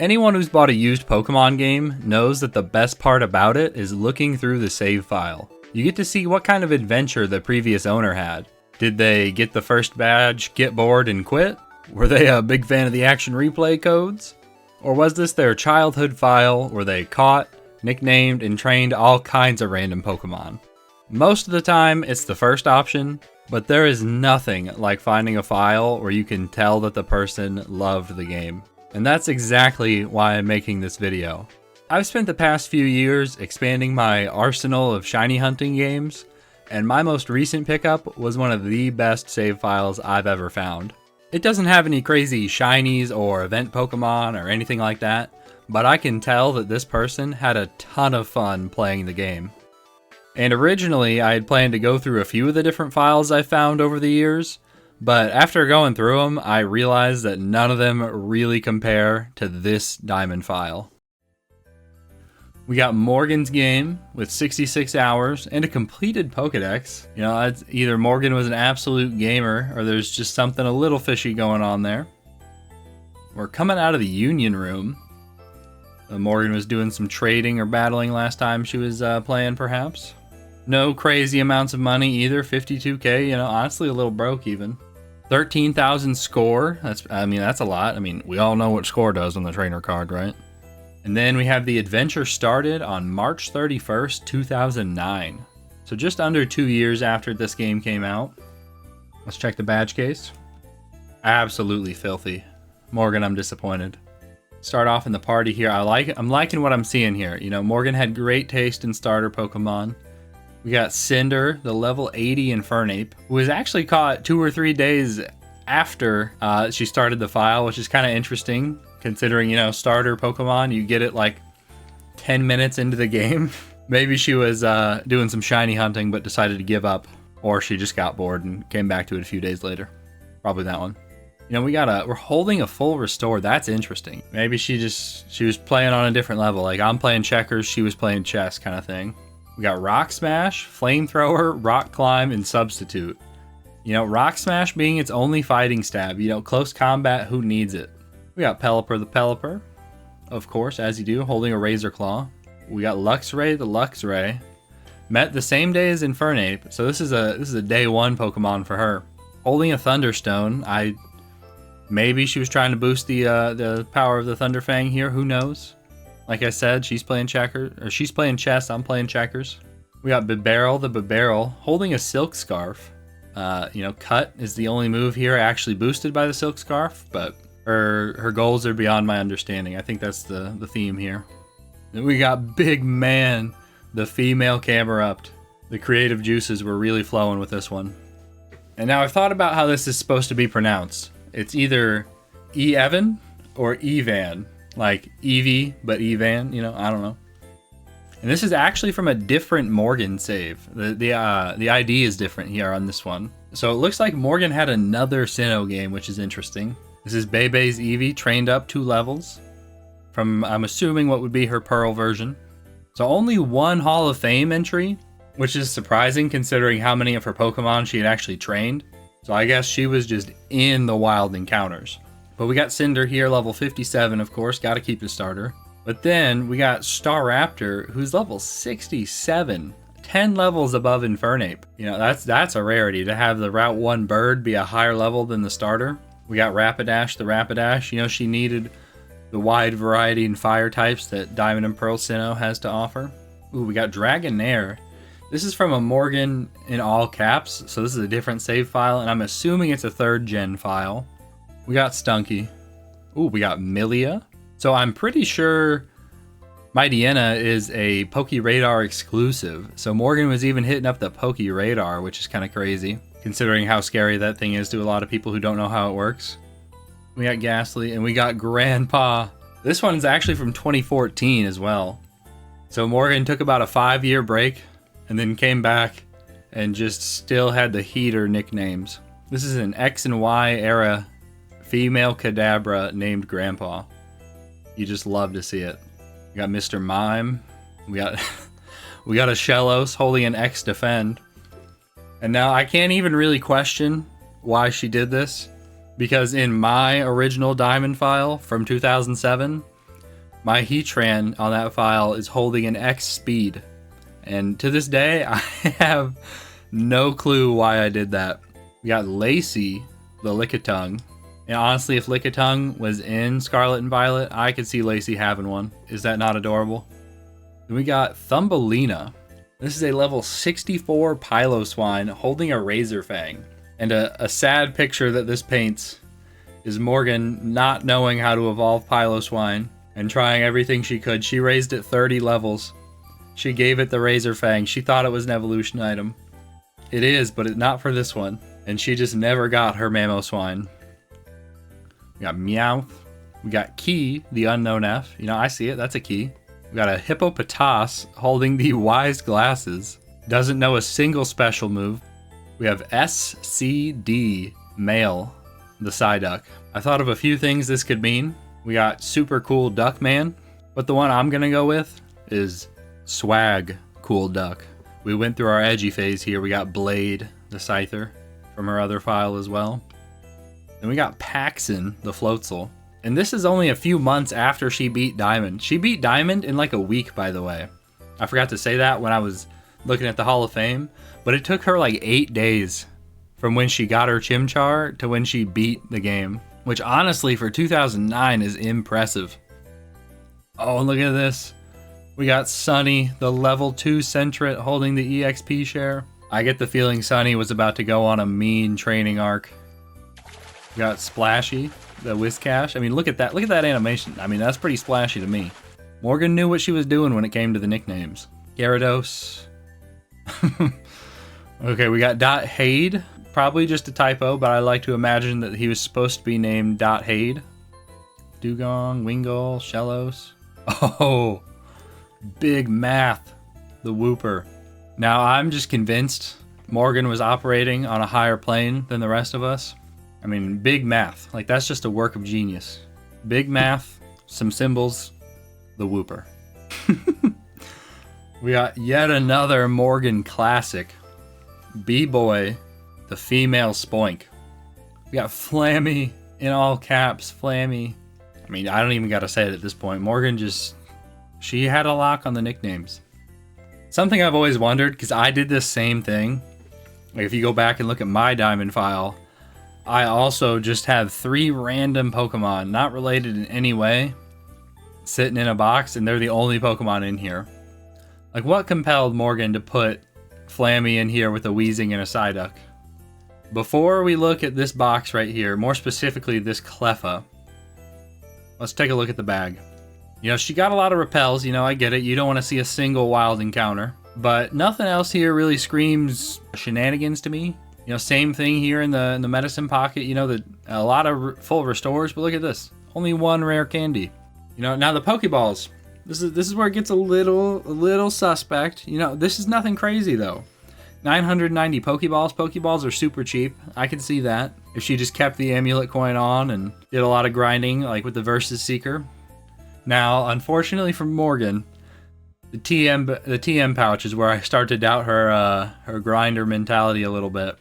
Anyone who's bought a used Pokemon game knows that the best part about it is looking through the save file. You get to see what kind of adventure the previous owner had. Did they get the first badge, get bored, and quit? Were they a big fan of the action replay codes? Or was this their childhood file where they caught, nicknamed, and trained all kinds of random Pokemon? Most of the time, it's the first option, but there is nothing like finding a file where you can tell that the person loved the game. And that's exactly why I'm making this video. I've spent the past few years expanding my arsenal of shiny hunting games, and my most recent pickup was one of the best save files I've ever found. It doesn't have any crazy shinies or event Pokemon or anything like that, but I can tell that this person had a ton of fun playing the game. And originally I had planned to go through a few of the different files I found over the years, but after going through them, I realized that none of them really compare to this diamond file. We got Morgan's game with 66 hours and a completed Pokedex. You know, it's either Morgan was an absolute gamer or there's just something a little fishy going on there. We're coming out of the Union Room. Morgan was doing some trading or battling last time she was playing, perhaps. No crazy amounts of money either, 52k, you know, honestly a little broke even. 13,000 score, that's a lot. I mean, we all know what score does on the trainer card, right? And then we have the adventure started on March 31st, 2009. So just under 2 years after this game came out. Let's check the badge case. Absolutely filthy. Morgan, I'm disappointed. Start off in the party here. I'm liking what I'm seeing here. You know, Morgan had great taste in starter Pokemon. We got Cinder, the level 80 Infernape, who was actually caught 2 or 3 days after she started the file, which is kind of interesting, considering, you know, starter Pokemon, you get it like 10 minutes into the game. Maybe she was doing some shiny hunting but decided to give up, or she just got bored and came back to it a few days later. Probably that one. You know, we're holding a full restore. That's interesting. Maybe she was playing on a different level. Like I'm playing checkers, she was playing chess kind of thing. We got Rock Smash, Flamethrower, Rock Climb, and Substitute. You know, Rock Smash being its only fighting stab. You know, close combat, who needs it? We got Pelipper the Pelipper, of course, as you do, holding a Razor Claw. We got Luxray the Luxray. Met the same day as Infernape, so this is a day one Pokemon for her. Holding a Thunderstone. Maybe she was trying to boost the power of the Thunderfang here, who knows? Like I said, she's playing chess, I'm playing checkers. We got Bibarel the Bibarel holding a Silk Scarf. You know, Cut is the only move here actually boosted by the Silk Scarf, but her goals are beyond my understanding. I think that's the theme here. Then we got Big Man, the female Camerupt. The creative juices were really flowing with this one. And now I've thought about how this is supposed to be pronounced. It's either E-Evan or Evan. Like Eevee, but Evan, you know, I don't know. And this is actually from a different Morgan save. The ID is different here on this one. So it looks like Morgan had another Sinnoh game, which is interesting. This is Bebe's Eevee, trained up 2 levels. From, I'm assuming, what would be her Pearl version. So only 1 Hall of Fame entry, which is surprising considering how many of her Pokemon she had actually trained. So I guess she was just in the wild encounters. But we got Cinder here, level 57, of course, gotta keep the starter. But then we got Staraptor, who's level 67, 10 levels above Infernape. You know, that's a rarity to have the Route 1 bird be a higher level than the starter. We got Rapidash, the Rapidash. You know, she needed the wide variety in fire types that Diamond and Pearl Sinnoh has to offer. Ooh, we got Dragonair. This is from a Morgan in all caps, so this is a different save file, and I'm assuming it's a 3rd gen file. We got Stunky. Ooh, we got Milia. So I'm pretty sure Mightyena is a PokeRadar exclusive. So Morgan was even hitting up the PokeRadar, which is kind of crazy, considering how scary that thing is to a lot of people who don't know how it works. We got Ghastly, and we got Grandpa. This one's actually from 2014 as well. So Morgan took about a 5-year break, and then came back, and just still had the heater nicknames. This is an X and Y era female Kadabra named Grandpa. You just love to see it. We got Mr. Mime. We got a Shellos holding an X Defend. And now I can't even really question why she did this, because in my original Diamond file from 2007, My Heatran on that file is holding an X speed. And to this day, I have no clue why I did that. We got Lacey, the Lickitung. And honestly, if Lickitung was in Scarlet and Violet, I could see Lacey having one. Is that not adorable? Then we got Thumbelina. This is a level 64 Piloswine holding a Razor Fang. And a sad picture that this paints is Morgan not knowing how to evolve Piloswine and trying everything she could. She raised it 30 levels. She gave it the Razor Fang. She thought it was an evolution item. It is, but not for this one. And she just never got her Mamoswine. We got Meowth. We got Key, the unknown F. You know, I see it. That's a Key. We got a Hippopotas holding the Wise Glasses. Doesn't know a single special move. We have SCD, Male, the Psyduck. I thought of a few things this could mean. We got Super Cool Duckman, but the one I'm gonna go with is Swag Cool Duck. We went through our edgy phase here. We got Blade, the Scyther, from her other file as well. Then we got Paxton, the Floatzel. And this is only a few months after she beat Diamond. She beat Diamond in like a week, by the way. I forgot to say that when I was looking at the Hall of Fame, but it took her like 8 days from when she got her Chimchar to when she beat the game, which honestly for 2009 is impressive. Oh, look at this. We got Sunny, the level 2 Sentret holding the EXP share. I get the feeling Sunny was about to go on a mean training arc. We got Splashy, the Whiscash. I mean, look at that. Look at that animation. I mean, that's pretty splashy to me. Morgan knew what she was doing when it came to the nicknames. Gyarados. Okay, we got Dot Hade. Probably just a typo, but I like to imagine that he was supposed to be named Dot Hade. Dugong, Wingull, Shellos. Oh, Big Math, the Wooper. Now, I'm just convinced Morgan was operating on a higher plane than the rest of us. I mean, Big Math. Like, that's just a work of genius. Big Math, some symbols, the Wooper. We got yet another Morgan classic. B-Boy, the female Spoink. We got Flammy, in all caps, Flammy. I mean, I don't even gotta say it at this point. Morgan just, she had a lock on the nicknames. Something I've always wondered, because I did this same thing. Like, if you go back and look at my Diamond file, I also just have 3 random Pokemon, not related in any way, sitting in a box, and they're the only Pokemon in here. Like, what compelled Morgan to put Flammy in here with a Weezing and a Psyduck? Before we look at this box right here, more specifically this Cleffa, let's take a look at the bag. You know, she got a lot of repels, you know, I get it. You don't want to see a single wild encounter. But nothing else here really screams shenanigans to me. You know, same thing here in the medicine pocket. You know, a lot of full restores, but look at this. Only 1 rare candy. You know, now the Pokeballs. This is where it gets a little suspect. You know, this is nothing crazy though. 990 Pokeballs. Pokeballs are super cheap. I can see that. If she just kept the amulet coin on and did a lot of grinding, like with the Versus Seeker. Now, unfortunately for Morgan, the TM pouch is where I start to doubt her grinder mentality a little bit.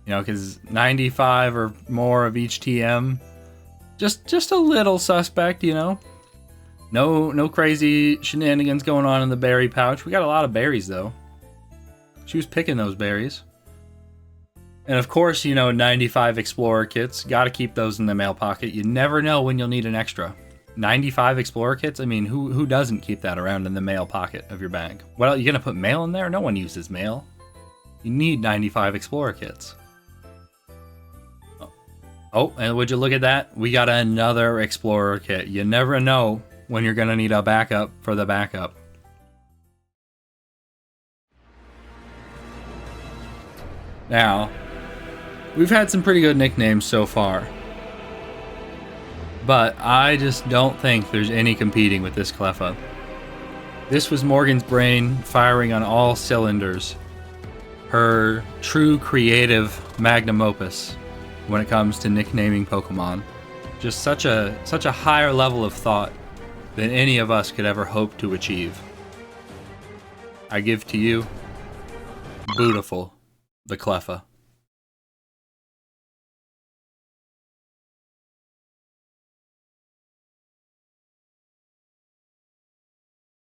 You know, because 95 or more of each TM, just a little suspect, you know. No crazy shenanigans going on in the berry pouch. We got a lot of berries though. She was picking those berries. And of course, you know, 95 Explorer kits. Gotta keep those in the mail pocket. You never know when you'll need an extra. 95 Explorer kits? I mean, who doesn't keep that around in the mail pocket of your bag? Well, you gonna put mail in there? No one uses mail. You need 95 Explorer kits. Oh, and would you look at that? We got another Explorer kit. You never know when you're gonna need a backup for the backup. Now, we've had some pretty good nicknames so far, but I just don't think there's any competing with this Cleffa. This was Morgan's brain firing on all cylinders. Her true creative magnum opus when it comes to nicknaming Pokemon. Just such a higher level of thought than any of us could ever hope to achieve. I give to you, Beautiful, the Cleffa.